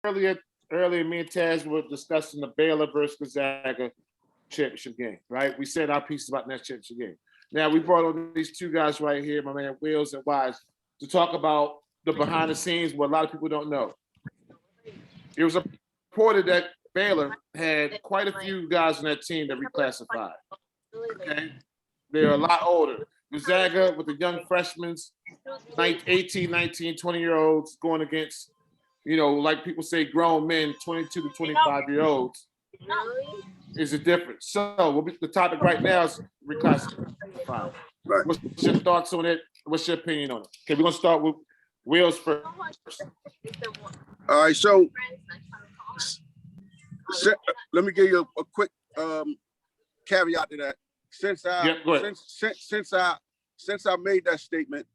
earlier, me and Taz were discussing the Baylor versus Gonzaga championship game, right? We said our pieces about that championship game. Now we brought on these two guys right here, my man Wills and Wise, to talk about the behind the scenes, what a lot of people don't know. It was reported that Baylor had quite a few guys on that team that reclassified. Okay, they're a lot older. Gonzaga with the young freshmen, 18, 19, 20-year-olds going against, like people say, grown men, 22 to 25-year-olds. Is a difference. So the topic right now is reclassified. Right. What's your thoughts on it? What's your opinion on it? Okay, we're gonna start with Wills first. All right, so let me give you a quick caveat to that. Since I made that statement,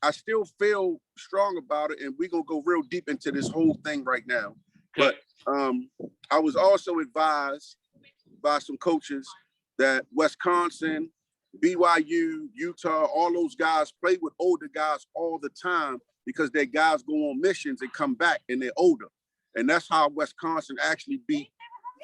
I still feel strong about it, and we're gonna go real deep into this whole thing right now. Okay. But I was also advised by some coaches that Wisconsin, BYU, Utah, all those guys play with older guys all the time because their guys go on missions and come back and they're older. And that's how Wisconsin actually beat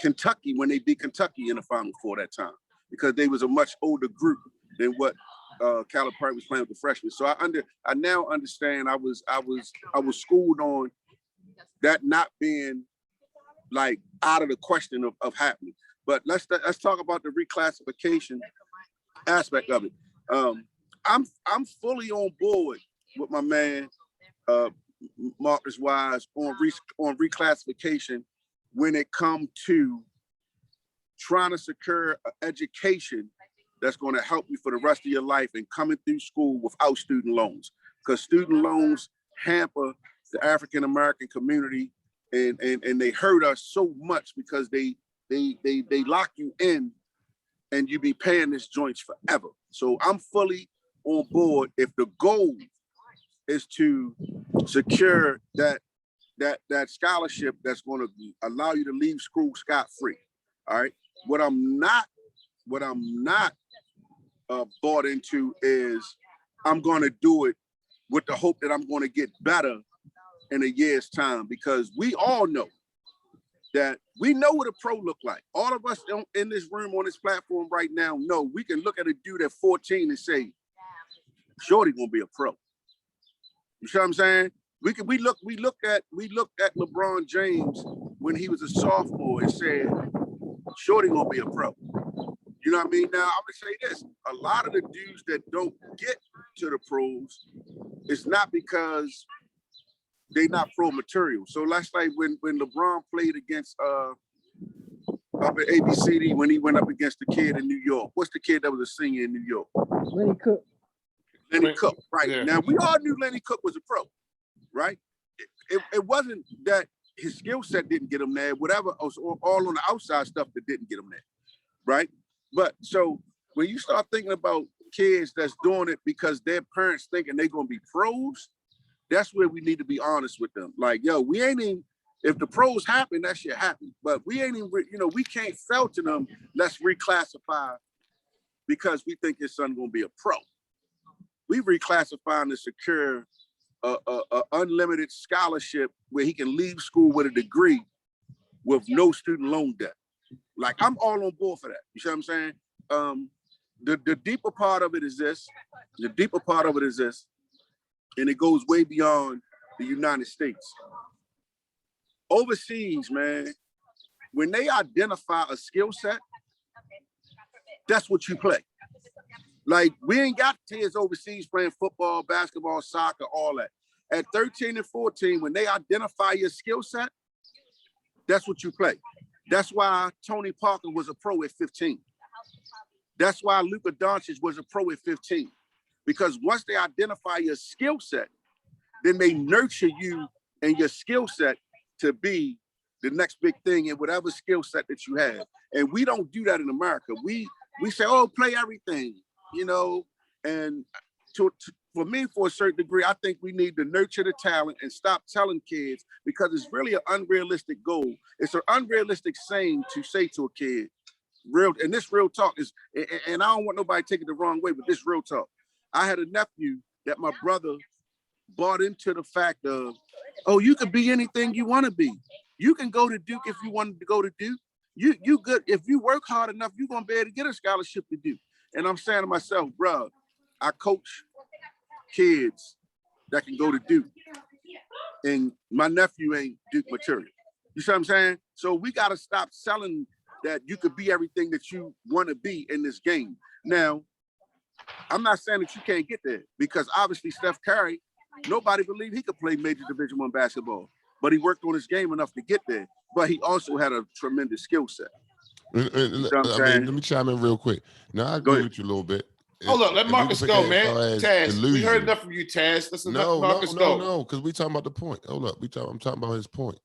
Kentucky when they beat Kentucky in the Final Four that time, because they was a much older group than what Calipari was playing with the freshmen. So I now understand I was schooled on that not being like out of the question of happening. But let's talk about the reclassification aspect of it. I'm fully on board with my man Marcus Wise on reclassification when it comes to trying to secure an education that's going to help you for the rest of your life and coming through school without student loans, because student loans hamper the African American community and they hurt us so much because they lock you in and you be paying this joints forever. So I'm fully on board if the goal is to secure that scholarship that's going to allow you to leave school scot-free. All right. What I'm not bought into is I'm going to do it with the hope that I'm going to get better in a year's time, because we all know that we know what a pro look like. All of us in this room on this platform right now know we can look at a dude at 14 and say, Shorty gonna be a pro. You see what I'm saying? We looked at LeBron James when he was a sophomore and said, Shorty gonna be a pro. You know what I mean? Now I'm gonna say this: a lot of the dudes that don't get to the pros, it's not because they not pro material. So last night when LeBron played against up at ABCD, when he went up against the kid in New York. What's the kid that was a senior in New York? Lenny Cook. Lenny Cook, right. Yeah. Now we all knew Lenny Cook was a pro, right? It wasn't that his skill set didn't get him there, whatever, all on the outside stuff that didn't get him there, right? But so when you start thinking about kids that's doing it because their parents thinking they're gonna be pros, that's where we need to be honest with them. Like, yo, we ain't even, if the pros happen, that shit happen. But we ain't even, we can't sell to them, let's reclassify because we think his son gonna be a pro. We reclassifying to secure a unlimited scholarship where he can leave school with a degree with no student loan debt. Like, I'm all on board for that. You see what I'm saying? The deeper part of it is this. The deeper part of it is this. And it goes way beyond the United States. Overseas, man, when they identify a skill set, that's what you play. Like, we ain't got kids overseas playing football, basketball, soccer, all that. At 13 and 14, when they identify your skill set, that's what you play. That's why Tony Parker was a pro at 15. That's why Luka Doncic was a pro at 15. Because once they identify your skill set, then they nurture you and your skill set to be the next big thing in whatever skill set that you have. And we don't do that in America. We say, oh, play everything, and for me, for a certain degree, I think we need to nurture the talent and stop telling kids, because it's really an unrealistic goal. It's an unrealistic saying to say to a kid, this real talk is, and I don't want nobody taking it the wrong way, but this real talk. I had a nephew that my brother bought into the fact of, oh, you could be anything you want to be. You can go to Duke if you wanted to go to Duke. You good. If you work hard enough, you're going to be able to get a scholarship to Duke. And I'm saying to myself, bro, I coach kids that can go to Duke. And my nephew ain't Duke material. You see what I'm saying? So we got to stop selling that you could be everything that you want to be in this game. Now, I'm not saying that you can't get there, because obviously Steph Curry, nobody believed he could play major Division I basketball, but he worked on his game enough to get there. But he also had a tremendous skill set. You know what I'm saying? Let me chime in real quick. Now, I agree with you a little bit. Hold up, let Marcus go, man. Taz, we heard enough from you, Taz. Let's let Marcus go. No, because we talking about the point. Hold up, I'm talking about his point.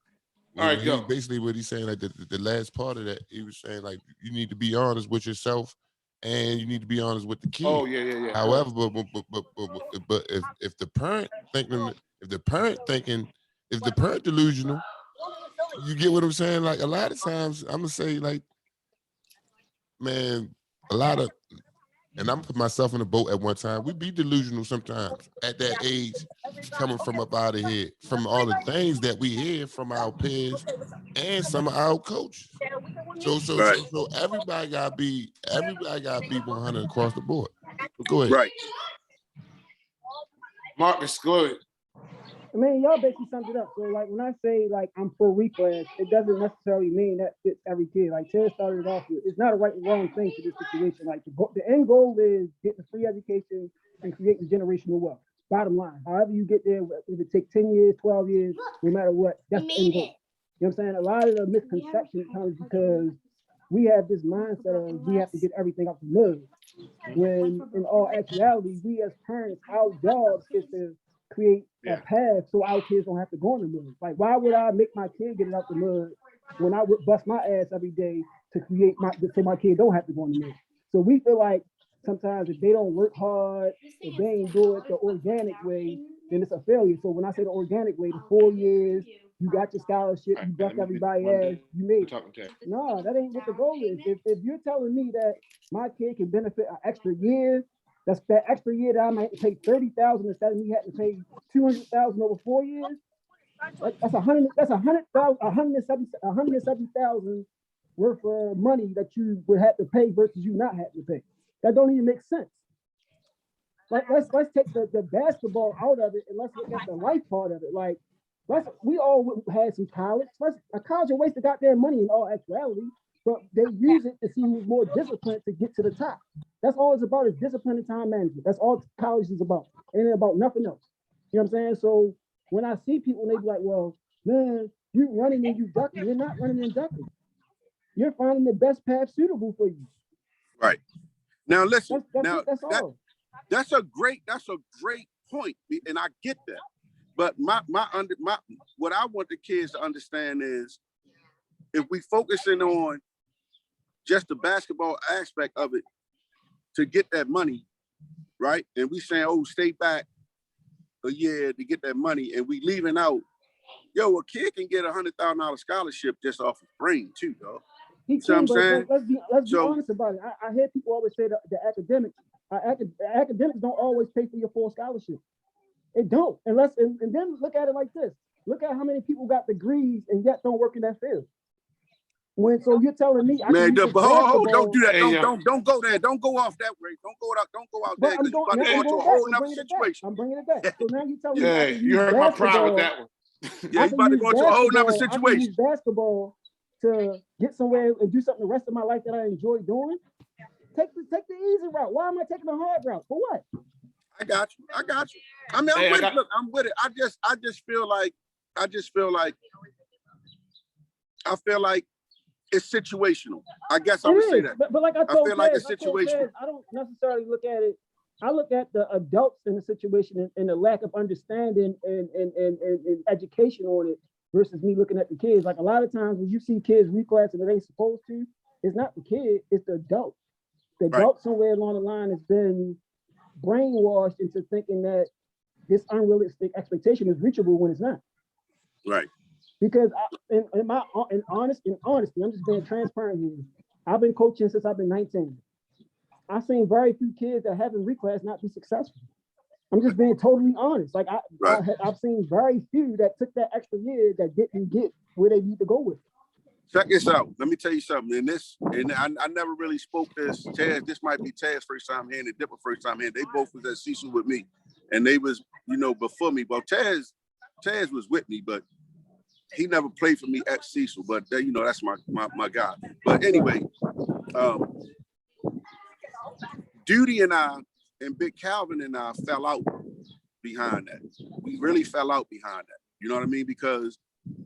All right, go. Basically, what he's saying, like the last part of that, he was saying, like, you need to be honest with yourself, and you need to be honest with the kid. Oh yeah. However, but if the parent delusional, you get what I'm saying? Like, a lot of times, I'm gonna say, like, man, and I'm put myself in a boat at one time. We be delusional sometimes at that age, coming from up out of here, from all the things that we hear from our peers and some of our coaches. So everybody gotta be 100 across the board. Go ahead. Right. Marcus, go ahead. I mean, y'all basically summed it up. So, like, when I say, like, I'm for reclass, it doesn't necessarily mean that fits every kid. Like Ted started it off with, it's not a right and wrong thing to this situation. Like, the end goal is getting a free education and creating generational wealth. Bottom line, however you get there, if it takes 10 years, 12 years, no matter what, that's the end goal. You know what I'm saying? A lot of the misconception comes because we have this mindset of we have to get everything out the mud. When in all actuality, we as parents, our jobs is to create a path so our kids don't have to go in the mud. Like, why would I make my kid get it out the mud when I would bust my ass every day to create so my kid don't have to go in the mud? So we feel like sometimes if they don't work hard, if they ain't do it the organic way, then it's a failure. So when I say the organic way, the 4 years, you got your scholarship, you bust everybody ass, you made it. No, that ain't what the goal is. If you're telling me that my kid can benefit an extra year, that's that extra year that I might have to pay $30,000 instead of me having to pay $200,000 over 4 years. That's $170,000 worth of money that you would have to pay versus you not having to pay. That don't even make sense. Like, let's take the basketball out of it and let's look at the life part of it. Like, we all had some college. A college a waste of goddamn money in all actuality, but they use it to see who's more disciplined to get to the top. That's all it's about, is discipline and time management. That's all college is about. It ain't about nothing else. You know what I'm saying? So when I see people, they be like, well, man, you running and you ducking. You're not running and ducking. You're finding the best path suitable for you. Right. Now listen. That's a great point, and I get that. But what I want the kids to understand is, if we focusing on just the basketball aspect of it to get that money, right? And we saying, oh, stay back a year to get that money, and we leaving out, a kid can get $100,000 scholarship just off of brain too, dog. He can, but let's be honest about it. I hear people always say the academics. Academics don't always pay for your full scholarship. It don't, and then look at it like this. Look at how many people got degrees and yet don't work in that field. So you're telling me, don't do that. Don't go there. Don't go off that way. Don't go out there, because you're about to go into a whole nother situation. I'm bringing it back. So now you tell me, yeah, you heard my pride with that one. Yeah, you about to go into a whole nother situation. I can use basketball to get somewhere and do something the rest of my life that I enjoy doing. Take the easy route. Why am I taking the hard route? For what? I got you. I mean, I'm with it. I feel like it's situational. I guess I would say that. But like I feel like it's situational. I don't necessarily look at it. I look at the adults in the situation and the lack of understanding and education on it versus me looking at the kids. Like, a lot of times when you see kids reclass and they ain't supposed to, it's not the kid, it's the adult. The adult somewhere along the line has been brainwashed into thinking that this unrealistic expectation is reachable when it's not. Right. Because in honesty, I'm just being transparent here. I've been coaching since I've been 19. I've seen very few kids that haven't reclassed not be successful. I'm just being totally honest. Like Right. I've seen very few that took that extra year that didn't get where they need to go with. Check this out. Let me tell you something. And I never really spoke this. Taz, this might be Taz's first time here and the Dipper first time here. They both was at Cecil with me, and they was, before me. Well, Taz was with me, but he never played for me at Cecil. But that's my guy. But anyway, Duty and I and Big Calvin and I fell out behind that. We really fell out behind that. You know what I mean? Because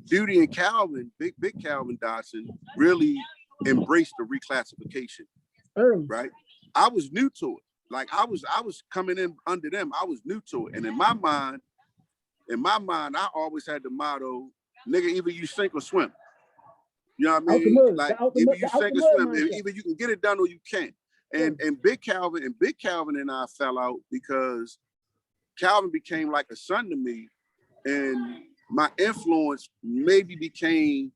Duty and Calvin, Big Calvin Dodson, really embraced the reclassification. Right? I was new to it. Like I was coming in under them. I was new to it. And in my mind, I always had the motto, nigga, either you sink or swim. You know what I mean? Like either you sink or swim. Either you can get it done or you can't. And Big Calvin and I fell out because Calvin became like a son to me, and my influence maybe became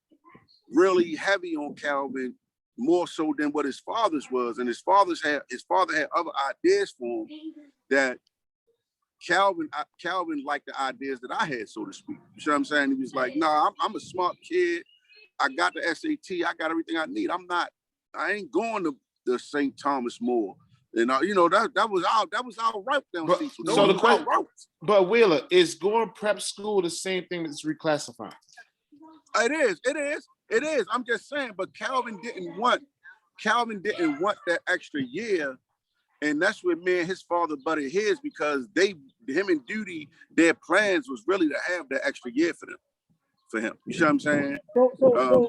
really heavy on Calvin, more so than what his father's was. And his father had other ideas for him that Calvin liked the ideas that I had, so to speak. You know what I'm saying? He was like, I'm a smart kid. I got the SAT. I got everything I need. I ain't going to the St. Thomas More. And that was our route down Cecil. So the question, but Wheeler, is going prep school the same thing as reclassifying? It is. I'm just saying, but Calvin didn't want that extra year, and that's where me and his father butted heads, because him and Duty, their plans was really to have that extra year for him. You see what I'm saying? So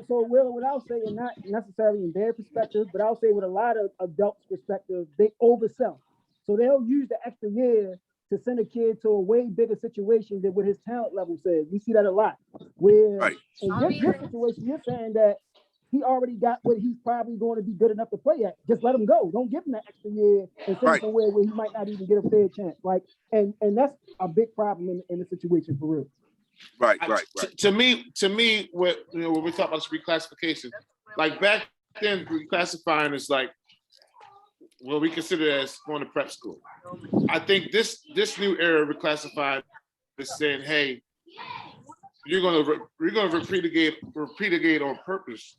Will, what I'll say, and not necessarily in their perspective, but I'll say with a lot of adults' perspective, they oversell. So they'll use the extra year to send a kid to a way bigger situation than what his talent level says. We see that a lot. Where in your situation, you're saying that he already got what he's probably going to be good enough to play at. Just let him go. Don't give him that extra year and send him somewhere where he might not even get a fair chance. Like, and that's a big problem in the situation for real. Right. To me, when we talk about this reclassification, like back then, reclassifying is like what we consider as going to prep school. I think this new era of reclassifying is saying, hey, we're going to repeat a gate on purpose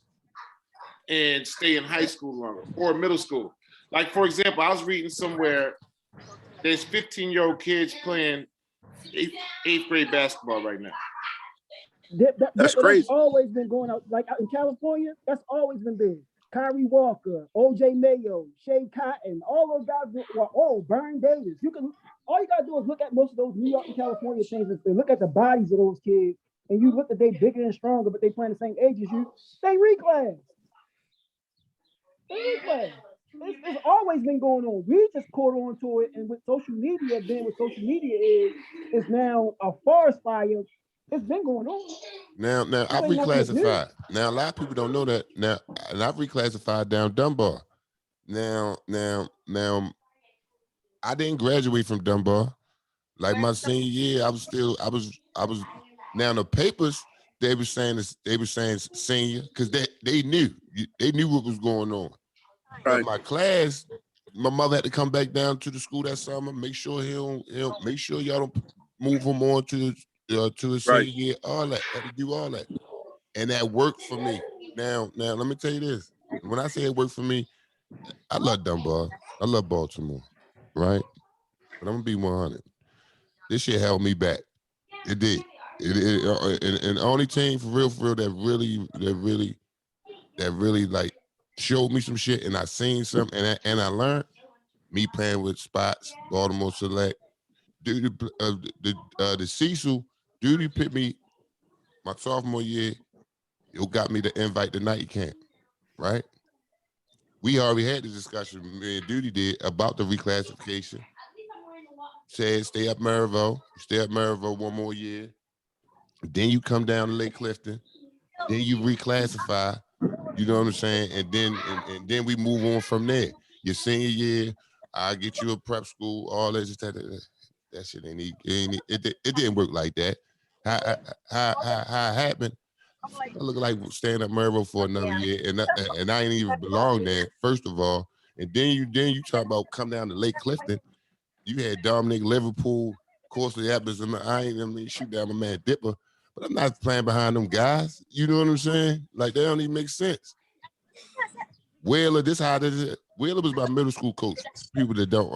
and stay in high school longer or middle school. Like, for example, I was reading somewhere there's 15-year-old kids playing eighth grade basketball right now. That's crazy. That's always been going out, like out in California. That's always been big. Kyrie Walker, OJ Mayo, Shea Cotton, all those guys. Burn Davis. All you gotta do is look at most of those New York and California teams and look at the bodies of those kids, and you look at they bigger and stronger, but they playing the same age as you. They reclass. It's always been going on. We just caught on to it, and with social media being what social media is now a forest fire. It's been going on. Now I've reclassified. Now a lot of people don't know that. Now, and I've reclassified down Dunbar. Now, I didn't graduate from Dunbar. Like my senior year, I was. Now the papers, they were saying senior, because they knew what was going on. Right. But my class, my mother had to come back down to the school that summer, make sure make sure y'all don't move him on to his senior year, all that, had to do all that. And that worked for me. Now let me tell you this. When I say it worked for me, I love Dunbar. I love Baltimore, right? But I'm gonna be 100. This shit held me back. It did. And the only team for real that really like showed me some shit, and I seen something, and I learned, me playing with Spots, Baltimore Select, the Cecil, Duty picked me my sophomore year. It got me the invite to night camp, right? We already had the discussion, me and Duty did, about the reclassification. Said stay up Maryville one more year. Then you come down to Lake Clifton. Then you reclassify. You know what I'm saying? And then we move on from there. Your senior year, I get you a prep school, all that. That shit it didn't work like that. How it happened? I look like staying at Maryville for another year, and I ain't even belong there, first of all. And then you talk about come down to Lake Clifton. You had Dominic Liverpool, of course, the Evans, and I mean, shoot down my man Dipper, but I'm not playing behind them guys. You know what I'm saying? Like, they don't even make sense. Whaler, this how this is. Whaler was my middle school coach. People that don't,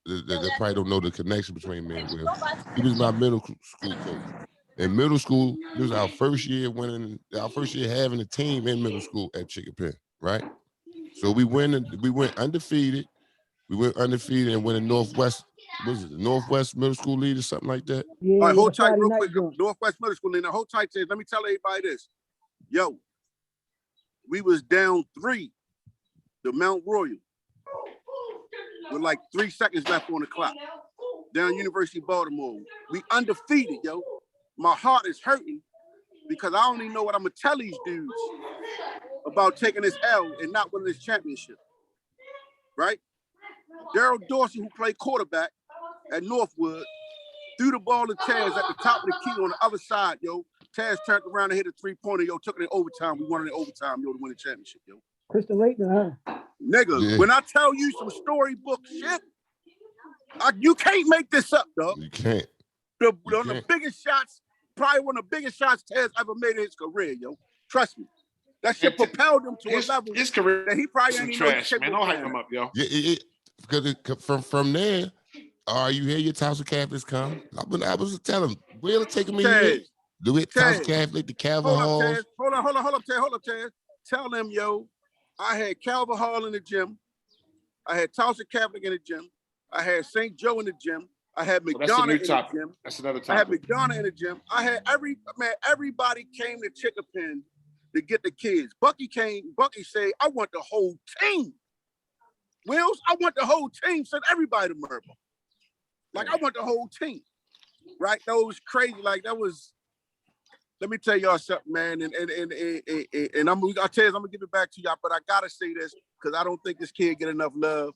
that probably don't know the connection between me and Will. He was my middle school coach. In middle school, this was our first year having a team in middle school at Chicken Pen, right? So we went undefeated. We went undefeated and went in Northwest. Was it the Northwest Middle School League or something like that? Yeah, All right, hold tight Friday real night quick. joint. Northwest Middle School. Now, hold tight, Ted. Let me tell everybody this. Yo, we was down 3 to Mount Royal with like 3 seconds left on the clock. Down University of Baltimore. We undefeated, yo. My heart is hurting because I don't even know what I'm gonna tell these dudes about taking this L and not winning this championship. Right? Daryl Dorsey, who played quarterback at Northwood, threw the ball to Taz at the top of the key on the other side, yo. Taz turned around and hit a 3-pointer, yo. Took it in overtime. We won it in overtime, yo, to win the championship, yo. Kristen Leighton, huh? Nigga, when I tell you some storybook shit, you can't make this up, dog. You can't. The biggest shots, probably one of the biggest shots Taz ever made in his career, yo. Trust me. That shit propelled him to a level his career that he probably ain't even trash, man. Don't hype him up, yo. Yeah, because from there, you hear your Towson Catholics come. I was telling Wheeler taking me here. Do it, Towson Catholic, the Calvin Halls. Hold up, Taz. Tell them, yo, I had Calvin Hall in the gym. I had Towson Catholic in the gym. I had St. Joe in the gym. I had McDonough in the gym. That's another topic. I had McDonough in the gym. I had everybody came to Chicken Pen to get the kids. Bucky said, I want the whole team. Wills, I want the whole team. Send everybody to Murphy. Like, I want the whole team. Right? That was crazy. Like, that was, let me tell y'all something, man. And I'm gonna give it back to y'all, but I gotta say this because I don't think this kid get enough love.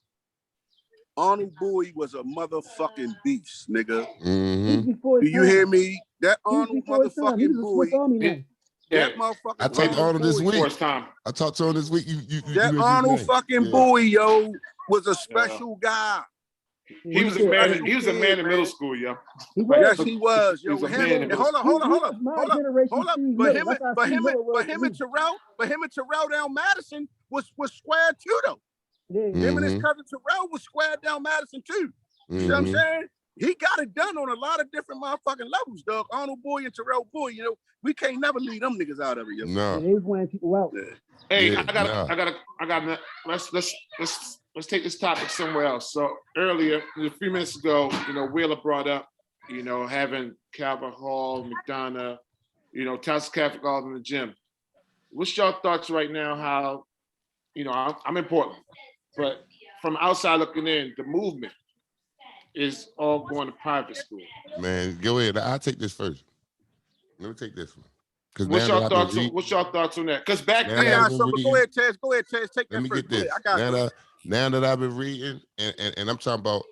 Arnold Bowie was a motherfucking beast, nigga. Mm-hmm. Do you hear me? That Arnold motherfucking Bowie. Yeah. That motherfucker. I talked to Arnold this week. I talked to him this week. That Arnold fucking Bowie, yo, was a special guy. He was a man in middle school, yo. Yes, he was. Yo, Hold on. But him and Terrell down Madison was square too, though. Yeah. Him and his cousin Terrell was square down Madison too. You know what I'm saying? He got it done on a lot of different motherfucking levels, dog. Arnold Bowie and Terrell Bowie, you know, we can't never leave them niggas out of it, yo. No. They was wearing people out. Yeah. Hey, I got. Let's take this topic somewhere else. So earlier, a few minutes ago, you know, Wheeler brought up, you know, having Calvin Hall, McDonough, you know, Towson Catholic all in the gym. What's your thoughts right now? How, you know, I'm in Portland, but from outside looking in, the movement is all going to private school. Man, go ahead. I'll take this first. Let me take this one. What's your thoughts on that? Because back then, go ahead, Tez. Take that let me first. Get this. I got it. Now that I've been reading, and I'm talking about,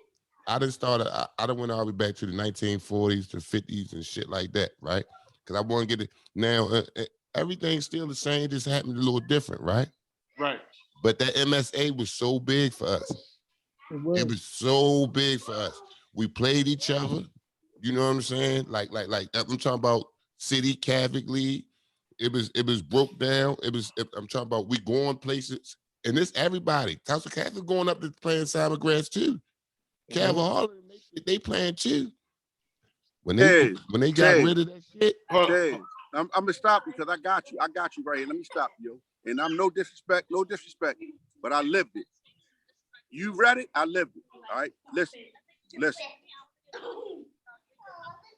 I done went all the way back to the 1940s, the 50s, and shit like that, right? Because I want to get it now. Everything's still the same, just happened a little different, right? Right. But that MSA was so big for us. It was so big for us. We played each other. You know what I'm saying? Like I'm talking about City Catholic League. It was broke down. I'm talking about we going places. And this everybody. Towson Catholic going up to playing Simon Grass too. Calvin Hall, they playing too. When they got rid of that shit. I'm gonna stop because I got you right here. Let me stop you. And I'm no disrespect, but I lived it. You read it, I lived it. All right. Listen.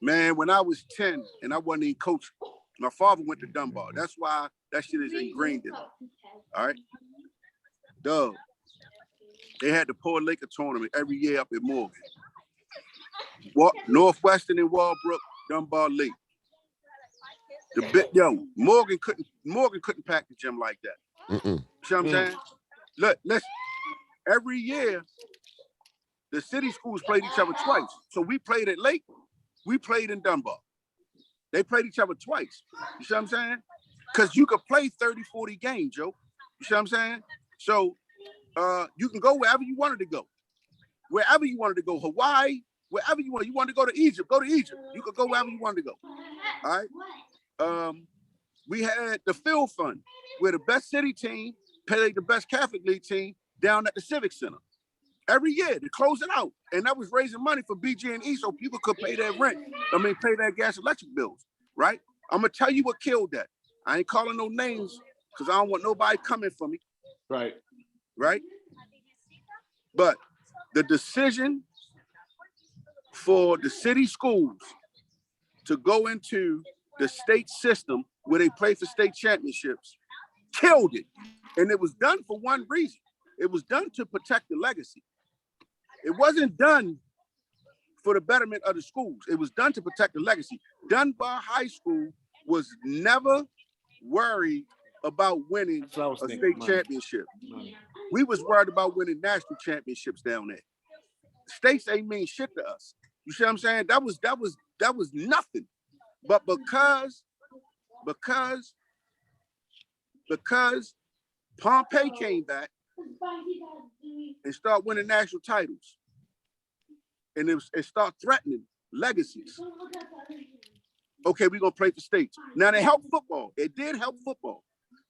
Man, when I was 10 and I wasn't even coaching, my father went to Dunbar. That's why that shit is ingrained in me. All right. Dog. They had the Poor Laker tournament every year up in Morgan. Northwestern and Walbrook, Dunbar Lake. Morgan couldn't pack the gym like that. You see what I'm saying? Look, listen. Every year, the city schools played each other twice. So we played at Lake, we played in Dunbar. They played each other twice. You see what I'm saying? Because you could play 30, 40 games, Joe. You see what I'm saying? So you can go wherever you wanted to go. wherever you wanted to go, Hawaii, wherever you wanted to go to Egypt, go to Egypt. You could go wherever you wanted to go. All right. We had the Field Fund, where the best city team played the best Catholic League team down at the Civic Center every year to close it out. And that was raising money for BG&E so people could pay their rent. Pay their gas electric bills, right? I'm gonna tell you what killed that. I ain't calling no names because I don't want nobody coming for me. Right. Right? But the decision for the city schools to go into the state system where they play for state championships killed it. And it was done for one reason. It was done to protect the legacy. It wasn't done for the betterment of the schools. It was done to protect the legacy. Dunbar High School was never worried about winning a state championship. We was worried about winning national championships down there. States ain't mean shit to us. You see what I'm saying? That was nothing. But because Pompey came back and started winning national titles, and it started threatening legacies. Okay, we're gonna play for states. Now they helped football. It did help football,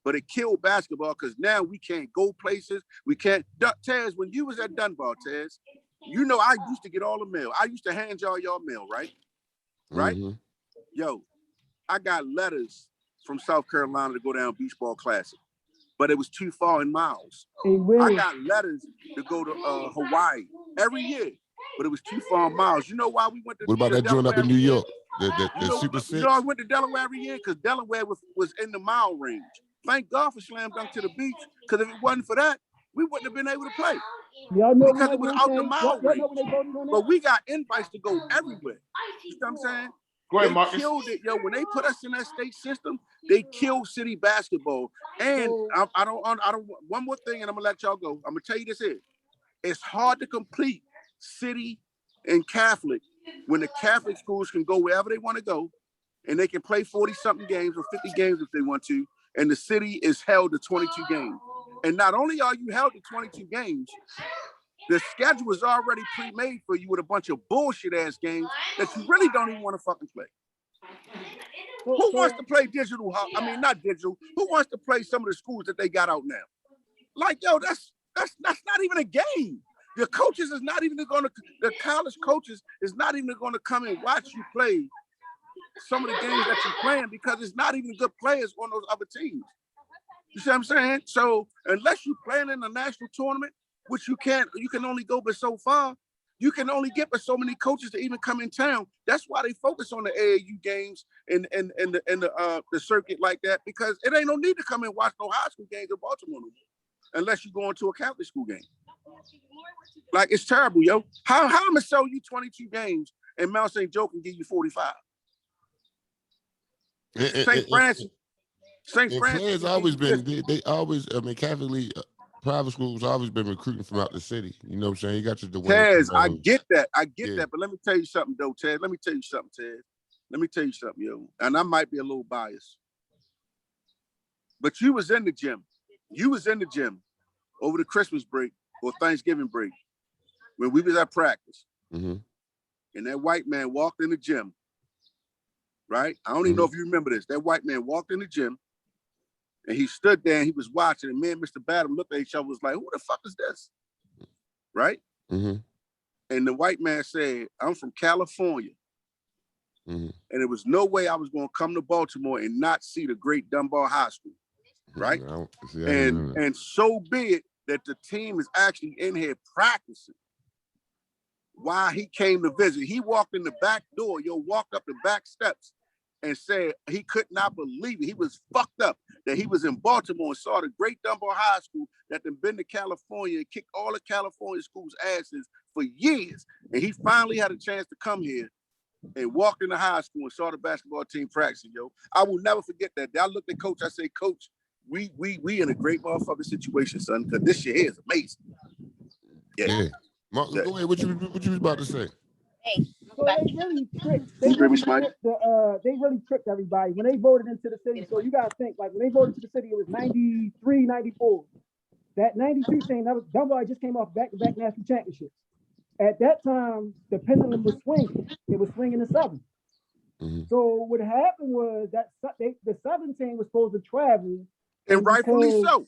but it killed basketball because now we can't go places. We can't. Taz, when you was at Dunbar, Taz, you know I used to get all the mail. I used to hand y'all mail, right? Right? Mm-hmm. Yo, I got letters from South Carolina to go down Beach Ball Classic, but it was too far in miles. I got letters to go to Hawaii every year, but it was too far in miles. You know why we went to? What about that joint up in New York? The Super Six? You know, I went to Delaware every year because Delaware was in the mile range. Thank God for Slam Dunk to the Beach, because if it wasn't for that, we wouldn't have been able to play. Y'all know because it was out the mile range. But we got invites to go everywhere. You know what I'm saying? Go ahead, Marcus. They killed it, yo. When they put us in that state system, they killed city basketball. And I don't. One more thing, and I'm gonna let y'all go. I'm gonna tell you this here. It's hard to complete city and Catholic when the Catholic schools can go wherever they want to go, and they can play 40-something games or 50 games if they want to, and the city is held to 22 games. And not only are you held to 22 games, the schedule is already pre-made for you with a bunch of bullshit ass games that you really don't even want to fucking play. Who wants to play digital? I mean, not digital. Who wants to play some of the schools that they got out now? Like, yo, that's not even a game. The coaches is not even going to, the college coaches is not even going to come and watch you play some of the games that you're playing because it's not even good players on those other teams. You see what I'm saying? So unless you're playing in a national tournament, which you can only go but so far, you can only get but so many coaches to even come in town. That's why they focus on the AAU games and the circuit like that, because it ain't no need to come and watch no high school games in Baltimore unless you go into a Catholic school game. Like, it's terrible, yo. How am I gonna sell you 22 games and Mount St. Joe can give you 45? St. Francis. Claire's always been, they always, I mean, Catholic private schools always been recruiting from out the city. You know what I'm saying? You got your Dwayne. Taz, I get that, but let me tell you something, though, Taz. Let me tell you something, yo. And I might be a little biased. But you was in the gym. Over the Christmas break or Thanksgiving break when we was at practice. Mm-hmm. And that white man walked in the gym, right? I don't even know if you remember this. That white man walked in the gym and he stood there and he was watching, and me and Mr. Badham looked at each other, was like, who the fuck is this? Right? Mm-hmm. And the white man said, I'm from California. Mm-hmm. And there was no way I was going to come to Baltimore and not see the great Dunbar High School. Right? And so be it that the team is actually in here practicing while he came to visit. He walked in the back door, walked up the back steps and said he could not believe it. He was fucked up that he was in Baltimore and saw the great Dunbar High School that had been to California and kicked all the California schools' asses for years. And he finally had a chance to come here and walked in the high school and saw the basketball team practicing, yo. I will never forget that. I looked at Coach, I said, Coach, we in a great motherfucking situation, son, because this shit here is amazing. Yeah. Mark, go ahead. What you was about to say? So they really tricked everybody when they voted into the city. So you gotta think, like, when they voted to the city, it was 93, 94. That 92 thing, that was Dunbar just came off back-to-back national championships. at that time, the pendulum was swinging. It was swinging to Southern. So what happened was that the Southern team was supposed to travel. And rightfully so.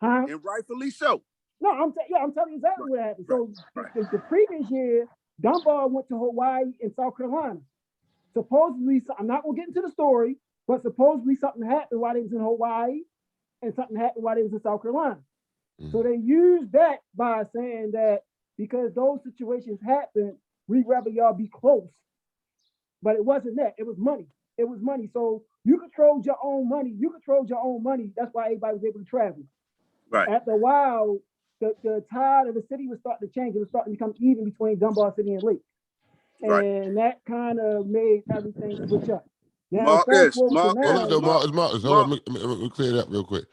Huh? And rightfully so. No, I'm telling you exactly what happened. So the previous year, Dunbar went to Hawaii and South Carolina. Supposedly, I'm not gonna get into the story, but supposedly something happened while they was in Hawaii, and something happened while they was in South Carolina. So they used that by saying that because those situations happened, we'd rather y'all be close. But it wasn't that. It was money. It was money. So you controlled your own money. You controlled your own money. That's why everybody was able to travel. Right. After a while, the tide of the city was starting to change. It was starting to become even between Dunbar City and Lake. And that kind of made everything switch up. Now, Marcus, Hold on, let me clear it up real quick.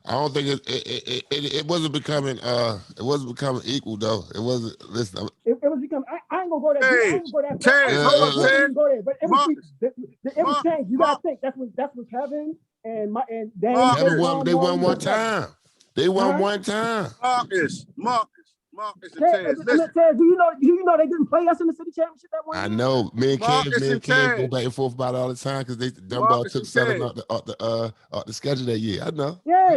I don't think it wasn't becoming equal though. It wasn't. Listen, it was becoming. I ain't gonna go there. Hey, I ain't gonna go Ted, there. hold on, Ted. Go there. But it was it was Mark, changed. You gotta think that's what Kevin and Dan. Kevin won. They won one time. They won one time. Marcus and Ted. Listen. Ted, do you know they didn't play us in the city championship that one? I know. Me and Kev go back and forth about it all the time because Dunbar took Southern out the schedule that year. I know. Yeah,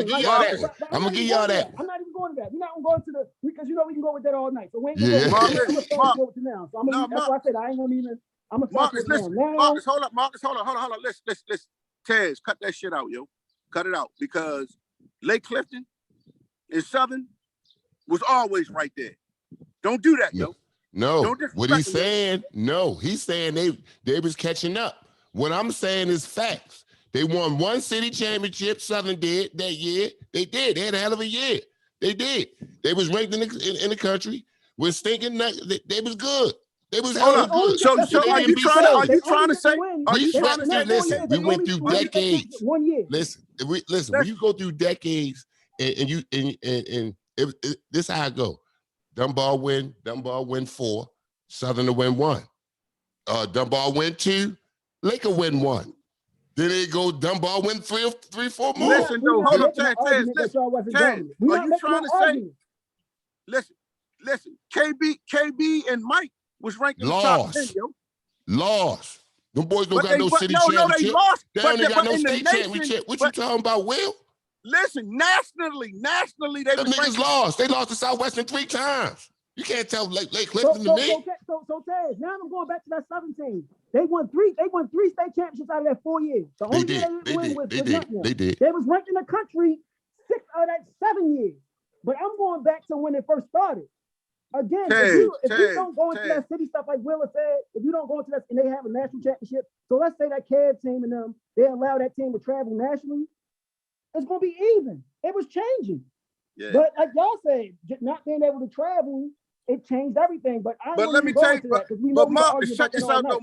I'm gonna give y'all that. I'm not even going to that. We're not gonna go into the because we can go with that all night. So we ain't gonna go with now. So that's why I said I ain't gonna even. I'm gonna Marcus, listen. Marcus, hold up. Marcus, hold on. Listen. Tez, cut that shit out, yo. Cut it out because Lake Clifton and Southern was always right there. Don't do that, yo. No, what he's saying, he's saying they was catching up. What I'm saying is facts. They won one city championship, Southern did that year. They did. They had a hell of a year. They did. They was ranked in the country. With stinking nuts. They was good. They was hella good. So are you trying to say? Listen, we went through decades. 1 year. Listen, when you go through decades and this how I go. Dunbar win 4, Southern to win 1. Dunbar win 2, Laker win 1. Then they go Dunbar win 3, 4 more. Listen, though, hold up, Ted. Are you trying to say? Listen. KB and Mike was ranked in the top 10, yo. Lost. Them boys don't got no city championship. They lost. They only got no state championship. What you talking about, Will? Listen, nationally, they niggas lost. They lost to Southwestern 3 times. You can't tell Lake Clifton to me. So Taz, now I'm going back to that Southern team. They won three state championships out of that 4 years. The only thing they didn't win was nothing. They did. They was ranked in the country 6 out of that 7 years. But I'm going back to when it first started. Again, if you don't go into that city stuff like Willa said, if you don't go into that and they have a national championship, so let's say that CAD team and them, they allow that team to travel nationally, it's gonna be even. It was changing. Yeah. But like y'all said, not being able to travel, it changed everything. But let me tell you, but Marcus, check this out though,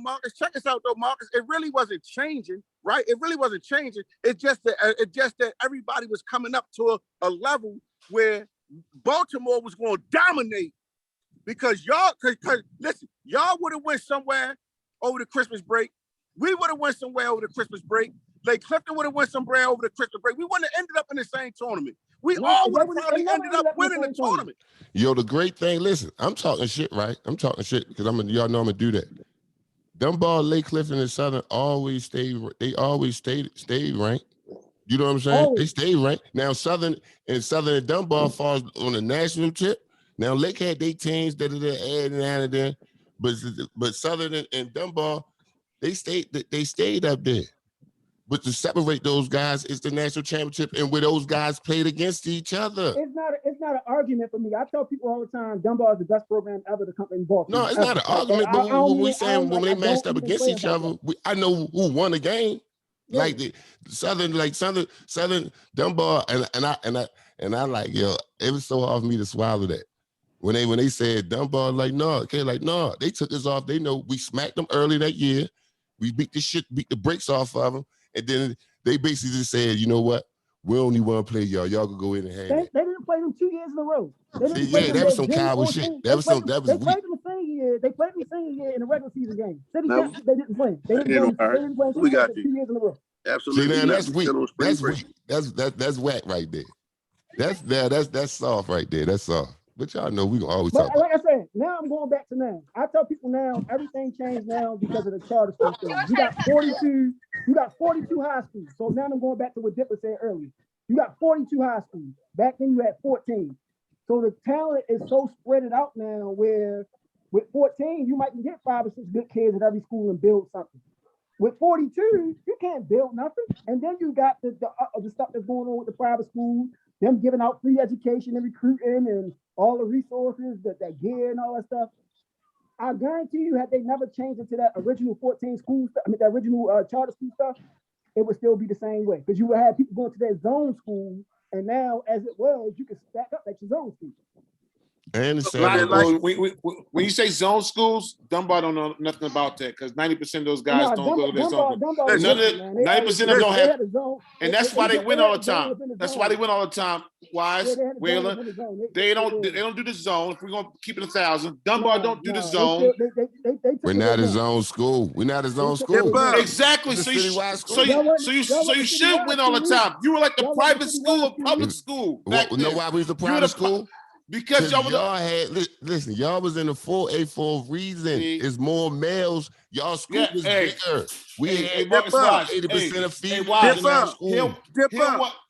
Marcus. It really wasn't changing, right? It really wasn't changing. It's just that everybody was coming up to a level where Baltimore was going to dominate. Because listen, y'all would have went somewhere over the Christmas break. We would have went somewhere over the Christmas break. Lake Clifton would have went somewhere over the Christmas break. We wouldn't have ended up in the same tournament. We all would have probably ended up winning the tournament. Yo, the great thing, listen, I'm talking shit, right? I'm talking shit because y'all know I'm gonna do that. Dunbar, Lake Clifton, and Southern always stayed ranked. You know what I'm saying? Oh. They stayed ranked. Now Southern and Dunbar falls on the national tip. Now Lake had their teams that are adding out of there, but Southern and Dunbar, they stayed up there. But to separate those guys is the national championship and where those guys played against each other. It's not an argument for me. I tell people all the time, Dunbar is the best program ever to come in Baltimore. No, it's not an argument. But when they matched up against each other, I know who won the game. Yeah. Like the Southern Dunbar, and I like, yo, it was so hard for me to swallow that. When they said Dunbar, no, they took us off. They know we smacked them early that year. We beat the brakes off of them. And then they basically just said, you know what? We only want to play y'all. Y'all can go in and hang it. They didn't play them 2 years in a row. That was some coward shit. That was weak. They played them the same year. They played them the same year in the regular season game. They didn't play. They didn't play. We got 2 years in a row. Absolutely. See, now that's weak. That's weak. That's whack right there. That's soft right there. That's soft. But y'all know we gonna always But talk about. like I said, now I'm going back to now. I tell people now everything changed now because of the charter school thing. You got 42 high schools. So now I'm going back to what Dipper said earlier. You got 42 high schools. Back then you had 14. So the talent is so spread it out now where with 14, you might get 5 or 6 good kids at every school and build something. With 42, you can't build nothing. And then you got the stuff that's going on with the private schools, them giving out free education and recruiting and all the resources, that gear and all that stuff. I guarantee you, had they never changed it to that original 14 school stuff, the original charter school stuff, it would still be the same way. Because you would have people going to that zone school, and now, as it was, you can stack up at your zone school. And the Like, same, when you say zone schools, Dunbar don't know nothing about that because 90% of those guys don't go to their zone. 90% of them don't have, and that's why they win all the time. That's why they win all the time. Wise, Wheeler, they don't do the zone. If we're gonna keep it 1,000, Dunbar don't do the zone. we're not a zone school. We're not a zone school. Exactly. So you should win all the time. You were like the private school of public school. You know why we was the private school? Because y'all had listen, y'all was in the 4A for a reason. It's more males. Y'all school was bigger. We had 80% of females in our school.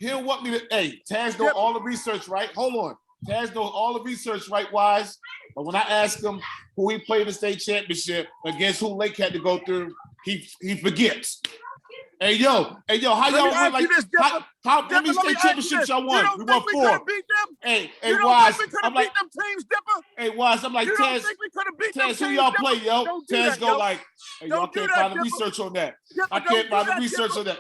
He'll want me to. Hey, Taz know all the research, right? Hold on, Taz know all the research, right? Wise. But when I ask him who he played in the state championship against, who Lake had to go through, he forgets. Hey yo, how y'all win? Like how many state championships y'all won? We won 4. Hey, Wise, I'm like them teams, Dipper. Hey, Wise, I'm like Taz. Taz, who y'all play, yo? Taz go like, hey, y'all can't find the research on that. I can't find the research on that.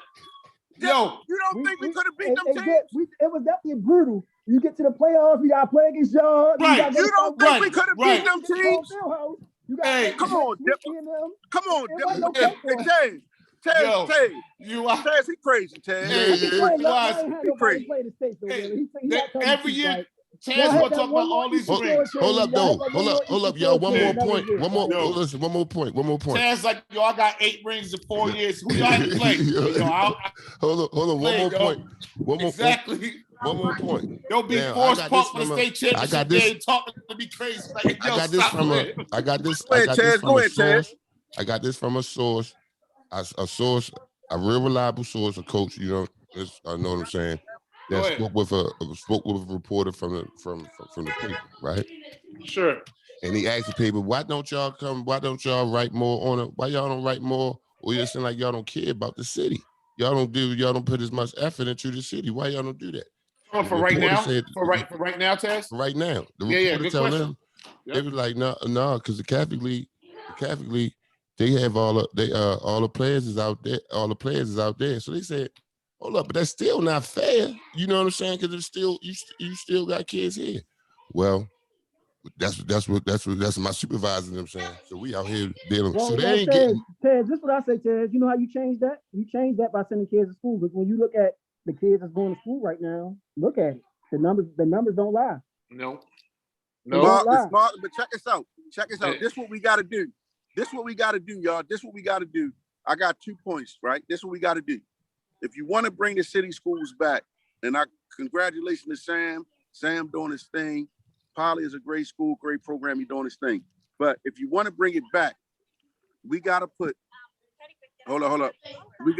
Yo, you don't think we could have beat them teams? It was definitely brutal. You get to the playoffs, we got to play against y'all. Right. You don't think we could have beat them teams? Hey, come on, Dipper. Come on, Dipper. Taz, he crazy, Taz. He crazy. Every year, Taz gonna talk about all these rings. Hold up, y'all. One more point. One more point. Taz like, yo, I got 8 rings in 4 years. Who y'all had to play? Hold on. One more point. One more point. Don't be forced pump for the state championship game talking to me crazy. Like, I got this from a source. A source, a real reliable source, a coach. You know, I know what I'm saying. That spoke with a reporter from the paper, right? Sure. And he asked the paper, why don't y'all write more on it? Why y'all don't write more? Or you seem like y'all don't care about the city. Y'all don't put as much effort into the city. Why y'all don't do that? Oh, for right now? For right now, Taz? Right now. The reporter tell them, they was like, no, because the Catholic League, they have all the players is out there. All the players is out there. So they said, hold up, but that's still not fair. You know what I'm saying? Because it's still you still got kids here. Well, that's my supervisor. You know what I'm saying? So we out here dealing. Well, so they ain't getting. Ted, this is what I say, Ted. You know how you change that? You change that by sending kids to school. But when you look at the kids that's going to school right now, look at it. The numbers don't lie. No. But check this out. This is what we got to do. Y'all. This is what we got to do. I got 2 points, right? This is what we got to do. If you want to bring the city schools back, and congratulations to Sam. Sam doing his thing. Poly is a great school, great program. He's doing his thing. But if you want to bring it back, we got to put. Hold up.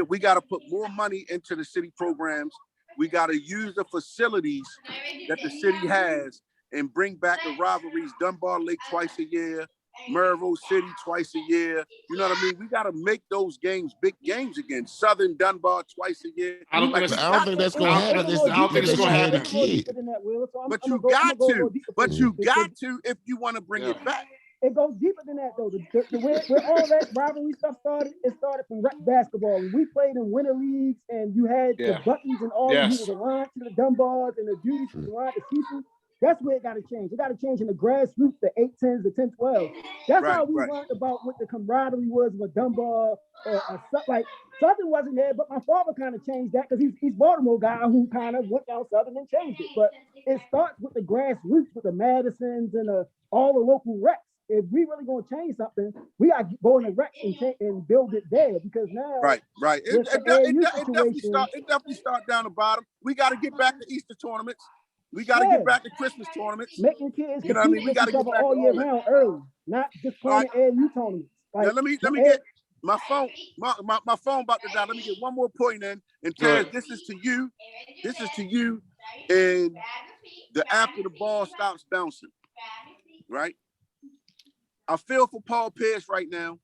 We got to put more money into the city programs. We got to use the facilities that the city has and bring back the rivalries. Dunbar Lake twice a year. Maryville City twice a year. You know what I mean? We got to make those games big games again. Southern Dunbar twice a year. I don't think that's going to happen. I don't think it's going to happen. But you got to. But you got to if you want to bring it back. It goes deeper than that, though. Where all that rivalry stuff started, it started from rec basketball. When we played in winter leagues, and you had the Buttons and all of you around to the Dunbars and the Judies around the Cecil. That's where it got to change. It got to change in the grassroots, the 8-10s, the 10-12. That's how we learned about what the camaraderie was with Dunbar or like Southern wasn't there, but my father kind of changed that because he's Baltimore guy who kind of went down Southern and changed it. But it starts with the grassroots, with the Madisons and all the local recs. If we really gonna change something, we got to go in the rec and build it there because now right. It definitely start down the bottom. We got to get back to Easter tournaments. We got to get back to Christmas tournaments. Making kids You know what I mean? We got to get back all to year all that. round early, not just playing AAU tournaments. Like, Now let me get my phone. My phone about to die. Let me get one more point in. And Terrence, this is to you. This is to you. And after the ball stops bouncing, right? I feel for Paul Pierce right now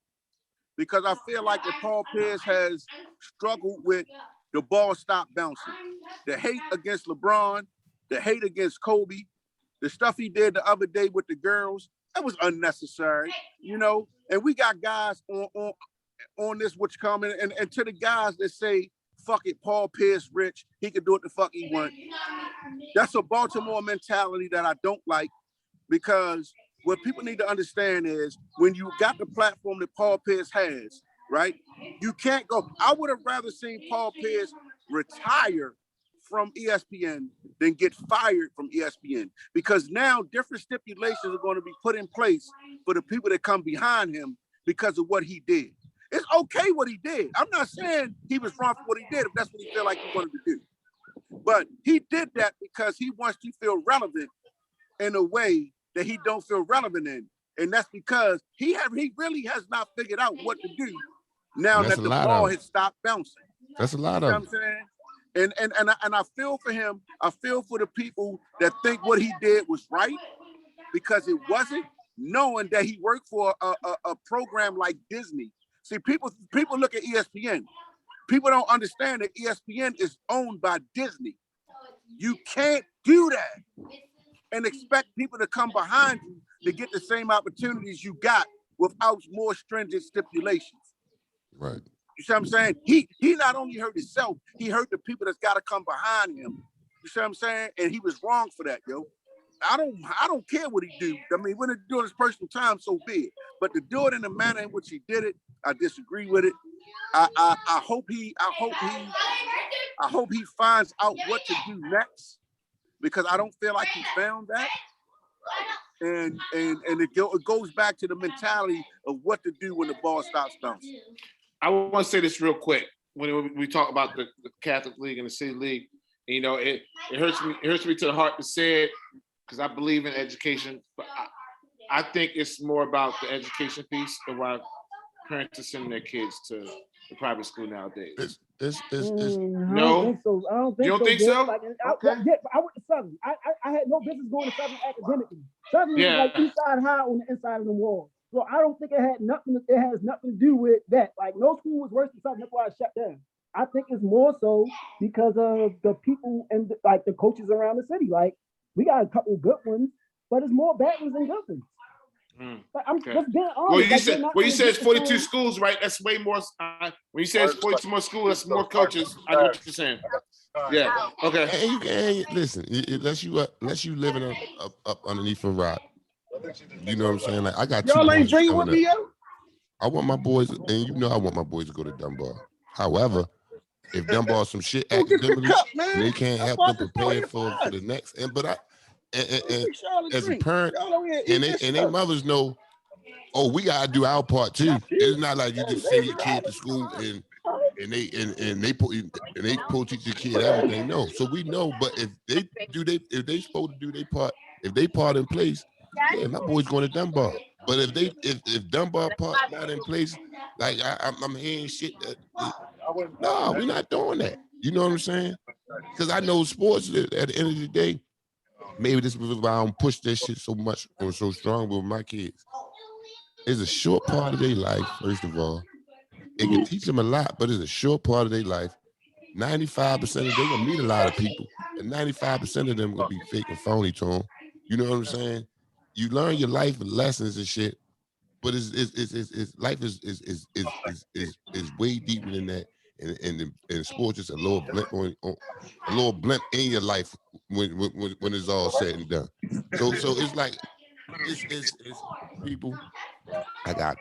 because I feel like that Paul Pierce has struggled with the ball stop bouncing. The hate against LeBron, the hate against Kobe, the stuff he did the other day with the girls, that was unnecessary, you know? And we got guys on this which coming, and to the guys that say, fuck it, Paul Pierce rich, he can do what the fuck he want. That's a Baltimore mentality that I don't like, because what people need to understand is when you got the platform that Paul Pierce has, right? You can't go. I would have rather seen Paul Pierce retire from ESPN than get fired from ESPN, because now different stipulations are going to be put in place for the people that come behind him because of what he did. It's okay what he did. I'm not saying he was wrong for what he did if that's what he felt like he wanted to do. But he did that because he wants to feel relevant in a way that he don't feel relevant in. And that's because he really has not figured out what to do now that the ball has stopped bouncing. That's a lot you know of what I'm saying? And I feel for him. I feel for the people that think what he did was right because it wasn't, knowing that he worked for a program like Disney. See, people look at ESPN. People don't understand that ESPN is owned by Disney. You can't do that and expect people to come behind you to get the same opportunities you got without more stringent stipulations. Right. You see what I'm saying? He not only hurt himself, he hurt the people that's got to come behind him. You see what I'm saying? And he was wrong for that, yo. I don't care what he do. I mean, when it's doing his personal time, so be it. But to do it in the manner in which he did it, I disagree with it. I hope he finds out what to do next, because I don't feel like he found that. And it goes back to the mentality of what to do when the ball stops bouncing. I want to say this real quick. When we talk about the Catholic League and the City League, you know, it hurts me to the heart to say it, because I believe in education, but I think it's more about the education piece of why parents are sending their kids to the private school nowadays. No, I don't think so. You don't think so? Like, Okay. I went to Southern. I had no business going to Southern academically. Southern was like East Side High on the inside of the wall. So I don't think it has nothing to do with that. Like, no school was worse than Southern. That's why I shut down. I think it's more so because of the people and like the coaches around the city. Like, we got a couple of good ones, but it's more bad ones than good ones. But I'm just being honest. Well, you said it's 42 schools, right? That's way more. When you say it's 42 more schools, that's more coaches. I know what you're saying. Yeah. Okay. And you can listen, unless you living up underneath a rock. You know what I'm saying? Like, I got y'all ain't drinking with me, yo. I want my boys, and you know I want my boys to go to Dunbar. However, if Dunbar some shit academically, they can't help them prepare for the next. And as a parent, and they mothers know, oh, we gotta do our part too. It's not like you just send your kid to school and they pull teach your kid everything. No, so we know. But if they supposed to do their part, if they part in place, yeah, my boy's going to Dunbar. But if Dunbar part not in place, like I'm hearing shit no, we're not doing that. You know what I'm saying? Because I know sports at the end of the day, maybe this was why I don't push this shit so much or so strong with my kids. It's a short part of their life, first of all. It can teach them a lot, but it's a short part of their life. 95% of them gonna meet a lot of people, and 95% of them gonna be fake and phony to them. You know what I'm saying? You learn your life lessons and shit, but life is way deeper than that. And sports is a little blimp in your life when it's all said and done. So it's like it's people. I got a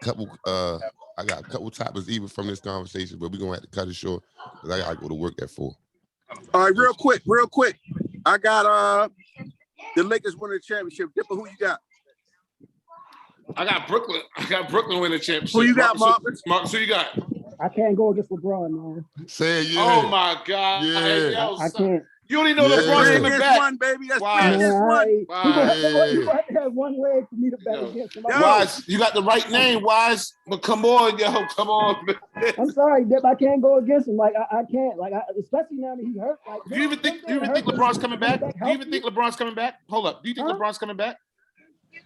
couple topics even from this conversation, but we're gonna have to cut it short because I gotta go to work at 4. All right, real quick. I got the Lakers winning the championship. Dipper, who you got? I got Brooklyn winning the championship. Who you got, Marcus? Marcus, who you got? I can't go against LeBron, man. Say it, yeah. Oh my God. Yeah. I can't. You don't even know Yeah. LeBron's Three coming against back. one, baby. That's Wow. three against one. He gonna Yeah. have to have one leg for me to bet Yo. against him. Yo. Wise, you got the right name, Wise. But come on, yo, come on. I'm sorry, Dip. I can't go against him. Like I can't. Like especially now that he hurt. Like Do you even think him being hurt, LeBron's coming back? back Do you even healthy? think LeBron's coming back? Hold up. Do you think Huh? LeBron's coming back?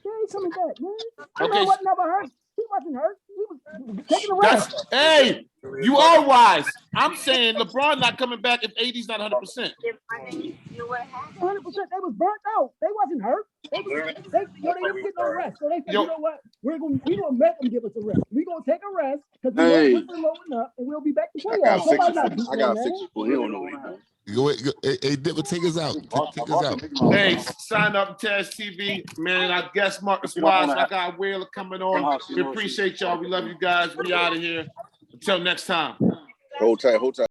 Yeah, he's coming back, man. Okay. Man was never hurt. He wasn't hurt. He was taking a rest. That's hey, you are wise. I'm saying LeBron not coming back if AD's not 100%. 100%. They was burnt out. They wasn't hurt. They didn't get no rest. So they said, Yo. you know what? We gonna make them give us a rest. We gonna take a rest because we Hey. know we're low enough and we'll be back to I playoffs. got Somebody fixes. not I got fixes for him. He don't know anything. Hey, Dipper, take us out. Take us out. Hey, sign up to Taz TV, man. I guess Marcus Wise. I got Wheeler coming on. We appreciate y'all. We love you guys. We out of here. Until next time. Hold tight. Hold tight.